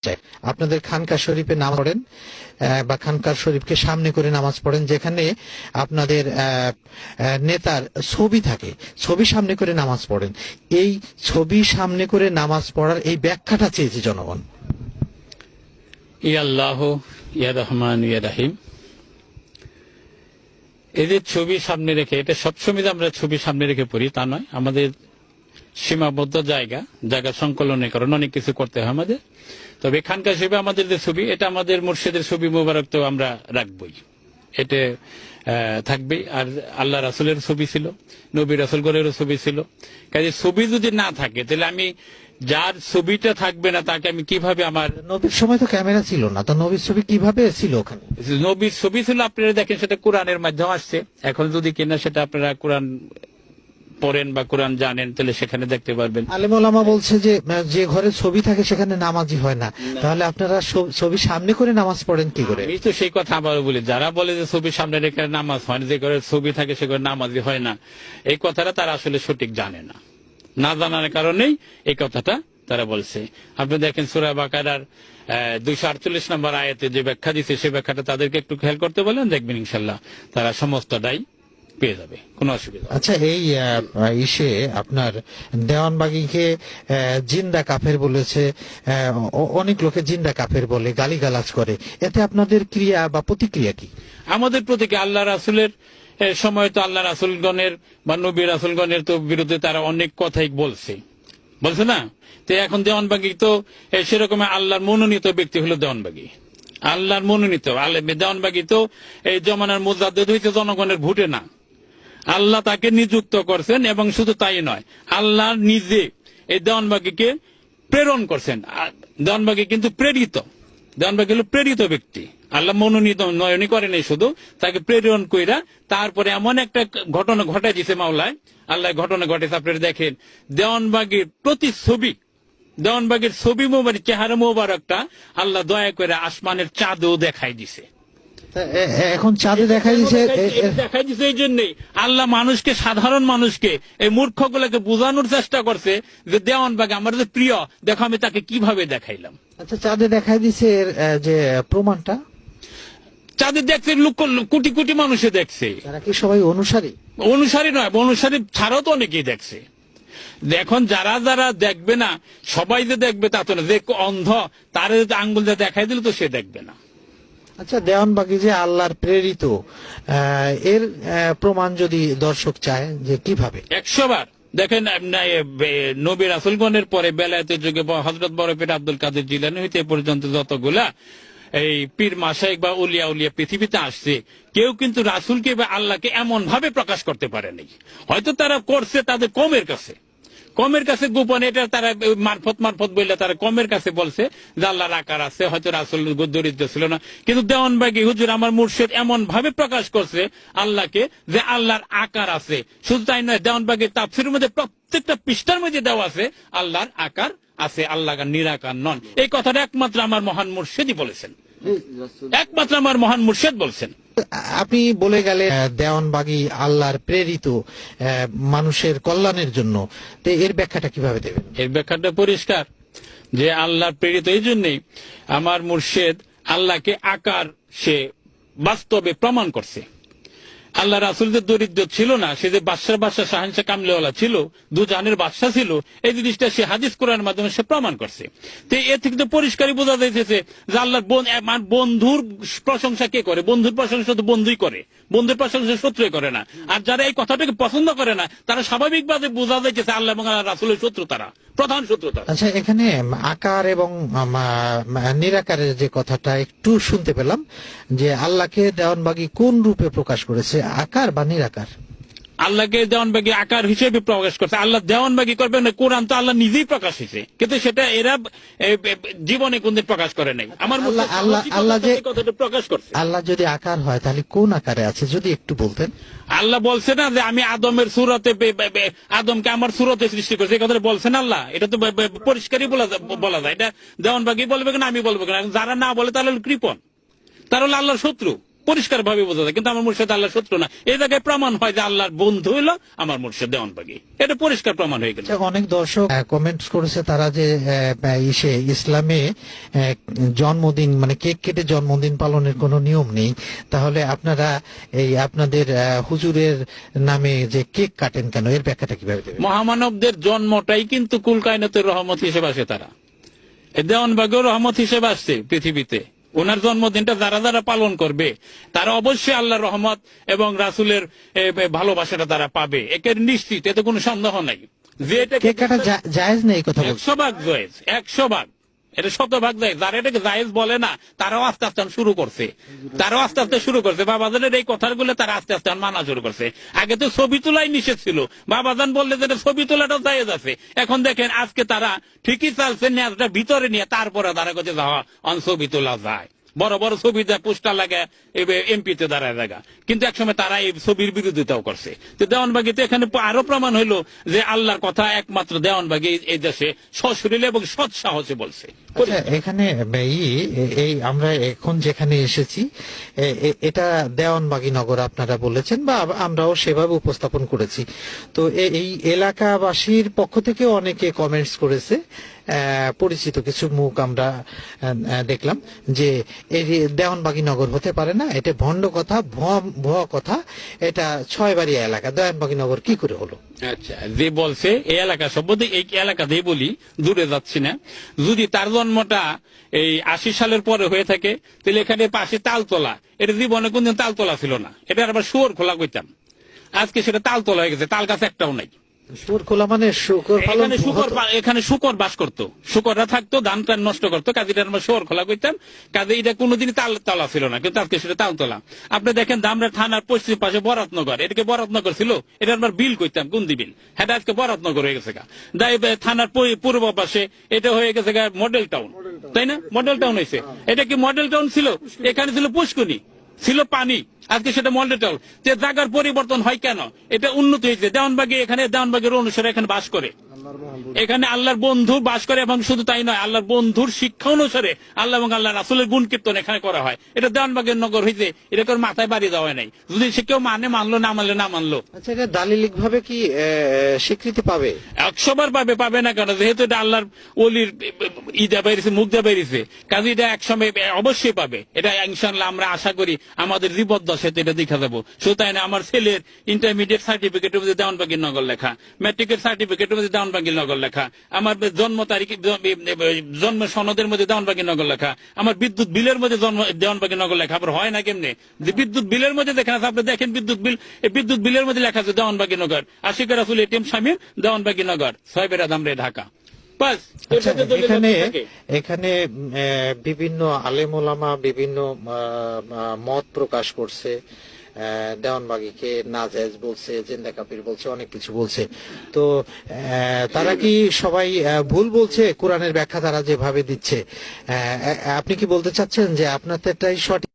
চাই। আপনাদের খানকা শরীফে নামাজ পড়েন বা খানকা শরীফকে সামনে করে নামাজ পড়েন, যেখানে আপনাদের নেতার ছবি থাকে, ছবি সামনে করে নামাজ পড়েন। এই ছবি সামনে করে নামাজ পড়ার এই ব্যাখ্যাটা চেয়েছে জনগণ। ইয়া আল্লাহ ইয়া রহমান ইয়া রাহিম। এদের ছবি সামনে রেখে, এটা সবসময় আমরা ছবি সামনে রেখে পড়ি তা নয়, আমাদের সীমাবদ্ধ জায়গা সংকলনের কারণে অনেক কিছু করতে হয় আমাদের। তবে খানকা শরীফে আমাদের যে ছবি, এটা আমাদের মুর্শিদের ছবি মোবারক তো আমরা রাখবই, এটা থাকবেই। আর আল্লাহ রাসুলের ছবি ছিল, নবী রাসুলগণেরও ছবি ছিল। কাজে ছবি যদি না থাকে তাহলে আমি যার ছবিটা থাকবে না তাকে আমি কিভাবে, আমার নবীর সময় তো ক্যামেরা ছিল না, তো নবীর ছবি কিভাবে ছিল ওখানে? নবীর ছবি ছিল, আপনারা দেখেন সেটা কোরআনের মাধ্যমে আসছে। এখন যদি কিনা সেটা আপনারা কোরআন পড়েন বা কোরআন জানেন তাহলে সেখানে দেখতে পারবেন। আলেম ওলামা বলছে যে যে ঘরে ছবি থাকে সেখানে নামাজই হয় না, তাহলে আপনারা ছবি সামনে করে নামাজ পড়েন কি করে? আমি তো সেই কথা আবার বলি, যারা বলে যে ছবি সামনে রেখে নামাজ হয় না, যে ঘরে ছবি থাকে সে ঘরে নামাজই হয় না, এই কথাটা তারা আসলে সঠিক জানে না। না জানার কারণেই এই কথাটা তারা বলছে। আপনি দেখেন সূরা বাকারার 248 নম্বর আয়াতে যে ব্যাখ্যা দিচ্ছে, সেই ব্যাখ্যাটা তাদেরকে একটু খেয়াল করতে বলেন, দেখবেন ইনশাল্লাহ তারা সমস্তটাই পেয়ে যাবে, কোনো অসুবিধা। আচ্ছা, এই ইসে আপনার দেওয়ানবাগীকে জিন্দা কাফের বলেছে, অনেক লোকে জিন্দা কাফের বলে, গালিগালাজ করে, এতে আপনাদের ক্রিয়া বা প্রতিক্রিয়া কি? আমাদের প্রতীকে আল্লাহ রাসুলের সময় তো আল্লাহ রাসুলগণের বা নবী রাসুলগণের তো বিরুদ্ধে তারা অনেক কথাই বলছে না। তো এখন দেওয়ানবাগী তো সেরকম আল্লাহর মনোনীত ব্যক্তি হলো দেওয়ানবাগী, আল্লাহর মনোনীত দেওয়ানবাগী তো এই জমানার মুজাদ্দিদ হইতে জনগণের ভোটে না, আল্লাহ তাকে নিযুক্ত করছেন। এবং শুধু তাই নয়, আল্লাহ নিজে এই দেওয়ানবাগীকে প্রেরণ করছেন। দেওয়ানবাগী কিন্তু দেওয়ানবাগী হলো প্রেরিত ব্যক্তি, আল্লাহ মনোনীত নয়নই করেন, শুধু তাকে প্রেরণ কইরা তারপরে এমন একটা ঘটনা ঘটাই দিছে মাওলায়, আল্লাহ ঘটনা ঘটেছে। আপনারা দেখেন দেওয়ানবাগীর প্রতি ছবি, দেওয়ানবাগীর ছবি মোবারক, চেহারা মোবারকটা আল্লাহ দয়া করে আসমানের চাঁদেও দেখাই দিছে। এখন চাঁদে দেখাই দিছে এই জন্যই আল্লাহ মানুষকে, সাধারণ মানুষকে, এই মূর্খগুলোকে বোঝানোর চেষ্টা করছে যে দেওয়ানবাগী আমার যে প্রিয়, দেখো আমি তাকে কিভাবে দেখাইলাম। আচ্ছা, চাঁদে দেখাই দিছে যে প্রমাণটা চাঁদে দেখছে কোটি কোটি মানুষে দেখছে। তারা কি সবাই অনুসারী নয়, অনুসারী ছাড়াও তো অনেকেই দেখছে। এখন যারা যারা দেখবে না, সবাই যে দেখবে তা তো না, যে অন্ধ তার আঙ্গুল যা দেখাই দিল তো সে দেখবে না। আচ্ছা, দেওয়ানবাগী যে আল্লাহর প্রেরিত, এর প্রমাণ যদি দর্শক চায় যে কিভাবে? 100 বার দেখেন, নবী রাসূলগণের পরে বেলায়েতের যুগে হযরত বড় পীর আব্দুল কাদের জিলানী হইতে পর্যন্ত যতগুলা এই পীর মাশায়েখ বা উলিয়া পৃথিবীতে আসছে, কেউ কিন্তু রাসূলকে বা আল্লাহকে এমন ভাবে প্রকাশ করতে পারেনি। হয়তো তারা করছে তাদের কমের কাছে গোপনে, এটা তারা মারফত বললে তারা কমের কাছে বলছে যে আল্লাহর আকার আছে, হয়তো রাসূল দরিদ্র ছিল না। কিন্তু দেওয়ানবাগী হুজুর আমার মুর্শিদ এমন ভাবে প্রকাশ করছে আল্লাহকে যে আল্লাহর আকার আছে। শুধু তাই নয়, দেওয়ানবাগীর তাফসীরের মধ্যে প্রত্যেকটা পৃষ্ঠার মধ্যে দেওয়া আছে আল্লাহর আকার আছে, আল্লাহ নিরাকার নন। এই কথাটা একমাত্র আমার মহান মুর্শিদই বলেছেন, একমাত্র আমার মহান মুর্শিদ বলছেন। আপনি বলে গেলে দেওয়ানবাগী আল্লাহর প্রেরিত মানুষের কল্যাণের জন্য, তো এর ব্যাখ্যাটা কিভাবে দেবেন? এর ব্যাখ্যাটা পরিষ্কার, যে আল্লাহর প্রেরিত এই জন্যই আমার মুর্শিদ আল্লাহকে আকার সে বাস্তবে প্রমাণ করছে। আল্লাহ রাসূল যে দরিদ্র ছিল না, সে যে বাদশাহ শাহেনশাহ কামলেওয়ালা ছিল, দু জাহানের বাদশাহ ছিল, এই জিনিসটা সে হাদিস কোরআনের মাধ্যমে সে প্রমাণ করছে। তো এ থেকে তো পরিষ্কারই বোঝা যাইতেছে যে আল্লাহর বন্ধুর প্রশংসা কে করে? বন্ধুর প্রশংসা তো বন্ধুই করে, বন্ধুর প্রশংসা শত্রুই করে না। আর যারা এই কথাটাকে পছন্দ করে না, তারা স্বাভাবিকভাবে বোঝা যাইতেছে আল্লাহ এবং আল্লাহ রাসূলের শত্রু, তারা প্রধান শত্রু। আচ্ছা, এখানে আকার এবং নিরাকারের যে কথাটা একটু শুনতে পেলাম, যে আল্লাহকে দেওয়ানবাগী কোন রূপে প্রকাশ করেছে, আকার বা নিরাকার? আল্লাহকে দেওয়ানবাগী আকার হিসেবে প্রকাশ করছে। আল্লাহ দেওয়ানবাগী করবে না, কোরআন তো আল্লাহ নিজেই প্রকাশ হয়েছে, কিন্তু সেটা এরা জীবনে কোনদিন প্রকাশ করে নাই। আমার আল্লাহ যে কথাটা প্রকাশ করছে। আল্লাহ যদি আকার হয় তাহলে কোন আকারে আছে যদি একটু বলতেন? আল্লাহ বলছে না যে আমি আদমের সুরতে, আদমকে আমার সুরতে সৃষ্টি করছি, এই কথাটা বলছেন আল্লাহ। এটা তো পরিষ্কারই বলা যায়। এটা দেওয়ানবাগী বলবে কিনা, আমি বলবো কিনা। যারা না বলে তারা হলো কৃপণ, তারা হলো আল্লাহর শত্রু, পরিষ্কার ভাবে বোঝা যায়। কিন্তু আমার মুর্শিদ আল্লাহ শত্রু না, এই জায়গায় প্রমাণ হয় যে আল্লাহর বন্ধু হলো আমার মুর্শিদ দেওয়ানবাগী, এটা পরিষ্কার প্রমাণ হয়ে গেল। অনেক দর্শক কমেন্টস করেছে তারা যে ইসলামে জন্মদিন মানে কেক কেটে জন্মদিন পালনের কোনো নিয়ম নেই, তাহলে আপনারা এই আপনাদের হুজুরের নামে যে কেক কাটেন কেন, এর ব্যাখ্যাটা কিভাবে দেবেন? মহামানবদের জন্মটাই কিন্তু কুল কায়নাতের রহমত হিসেবে আসে, তারা দেওয়ানবাগীও রহমত হিসেবে আসছে পৃথিবীতে। ওনার জন্মদিনটা যারা যারা পালন করবে তারা অবশ্যই আল্লাহর রহমত এবং রাসূলের ভালোবাসাটা তারা পাবে, একের নিশ্চিত, এতে কোনো সন্দেহ নাই। যে এটা কেক কাটা জায়েজ নেই কথা বলছে। 100% জায়েজ, 100%, এটা 100% জায়েজ। যারা এটাকে জায়েজ বলে না তারাও আস্তে আস্তে শুরু করছে, বাবাজানের এই কথাগুলো তারা আস্তে আস্তে মানা শুরু করছে। আগে তো ছবি তোলাই নিষেধ ছিল, বাবাজান বললে যে ছবি তোলাটাও জায়েজ আছে। এখন দেখেন আজকে তারা ঠিকই চালছে, ন্যাজটা ভিতরে নিয়ে তারপরে তারা কাছে যাওয়া ছবি তোলা যায়, বড় বড় ছবি দেয়, পোস্টার লাগে, এমপিতে দাঁড়ায় জায়গা, কিন্তু একসময় তারা এই ছবির বিরোধিতাও করছে। তো দেওয়ানবাগীতে এখানে আরো প্রমাণ হইলো যে আল্লাহর কথা একমাত্র দেওয়ানবাগী এই দেশে সশরীরে এবং সৎ সাহসে বলছে। আচ্ছা, এখানে এই আমরা এখন যেখানে এসেছি এটা দেওয়ানবাগী নগর আপনারা বলেছেন বা আমরাও সেভাবে উপস্থাপন করেছি। তো এই এলাকাবাসীর পক্ষ থেকে অনেকে কমেন্টস করেছে, পরিচিত কিছু মুখ আমরা দেখলাম যে এই দেওয়ানবাগী নগর হতে পারে না, এটা ভণ্ড কথা, ভুয়া কথা, এটা ছয়বাড়িয়া এলাকা, দেওয়ানবাগী নগর কি করে হলো? আচ্ছা, যে বলছে এই এলাকা সম্বন্ধে, এই এলাকাতেই বলি, দূরে যাচ্ছি না, যদি তার জন্মটা এই 80 সালের পরে হয়ে থাকে তাহলে এখানে পাশে তালতলা, এটা জীবনে কোনদিন তালতলা ছিল না, এটা আবার শুয়োর খোলা কইতাম, আজকে সেটা তালতলা হয়ে গেছে, তাল গাছ একটাও নাই। শুকর খোলা মানে শুকর পালন, এখানে শুকর বাস করতো, শুকররা থাকতো, ধান টান নষ্ট করতো, কাজীটা আমরা শুয়োর খোলা কইতাম, কাজে এটা কোনোদিনই তালতলা ছিল না, কিন্তু আজকে সেটা তালতলা। আপনি দেখেন আমরা থানার পশ্চিম পাশে বরাতনগর, এটাকে বরাতনগর ছিল, এটা আমরা বিল কইতাম, গুন্দি বিল, এটা আজকে বরাতনগর হয়ে গেছে। থানার পূর্ব পাশে এটা হয়ে গেছে মডেল টাউন, তাই না? মডেল টাউন হয়েছে। এটা কি মডেল টাউন ছিল? এখানে ছিল পুষ্কুনি, ছিল পানি, আজকে সেটা মডেল টাউন। যে জায়গার পরিবর্তন হয় কেন? এটা উন্নতি হয়েছে। দেওয়ানবাগী, এখানে দেওয়ানবাগীর অনুসারে এখানে বাস করে, এখানে আল্লাহর বন্ধু বাস করে, এবং শুধু তাই নয়, আল্লাহর বন্ধুর শিক্ষা অনুসারে আল্লাহ এবং আল্লাহ রাসূলের গুণ কীর্তন এখানে করা হয়। এটা দেওয়ানবাগের নগর হইতে এটা করে মাথায় বাড়ি দেওয়া নাই, যদি সে কেউ মানলো, না মানলে না মানলো। আচ্ছা, এটা দালিলিক ভাবে কি স্বীকৃতি পাবে? 100বার পাবে না কেন? যেহেতু এটা আল্লাহর ওলির ইদা বেরিয়েছে, মুগ্ধা বেরিয়েছে, কাজে এটা একসময় অবশ্যই পাবে। এটা ইনশাআল্লাহ আমরা আশা করি আমাদের জীবদ্দশাতে এটা দেখা যাবো। শুধু তাই না, আমার ছেলের ইন্টারমিডিয়েট সার্টিফিকেটের মধ্যে দেওয়ানবাগীর নগর লেখা, ম্যাট্রিকের সার্টিফিকেটের মধ্যে দেওয়ানবাগীর নগর লেখা, আমার জন্ম তারিখ, জন্ম সনদের মধ্যে দেওয়ানবাগীর নগর লেখা, আমার বিদ্যুৎ বিলের মধ্যে দেওয়ানবাগীর নগর লেখা। আবার হয় না কেমনে যে বিদ্যুৎ বিলের মধ্যে দেখেন, আপনি দেখেন বিদ্যুৎ বিলের মধ্যে লেখা আছে দেওয়ানবাগীর নগর, আশিকের রাসূল এটিএম শামীম দেওয়ানবাগীর নগর, সাহেবের আদমরে ঢাকা। আচ্ছা, এখানে বিভিন্ন আলেম ওলামা বিভিন্ন মত প্রকাশ করছে, দেওয়ানবাগীকে নাজায়েজ বলছে, জিন্দা কাফির বলছে, অনেক কিছু বলছে। তো তারা কি সবাই ভুল বলছে? কোরআনের ব্যাখ্যা তারা যেভাবে দিচ্ছে, আপনি কি বলতে চাচ্ছেন যে আপনাদেরটাই সঠিক?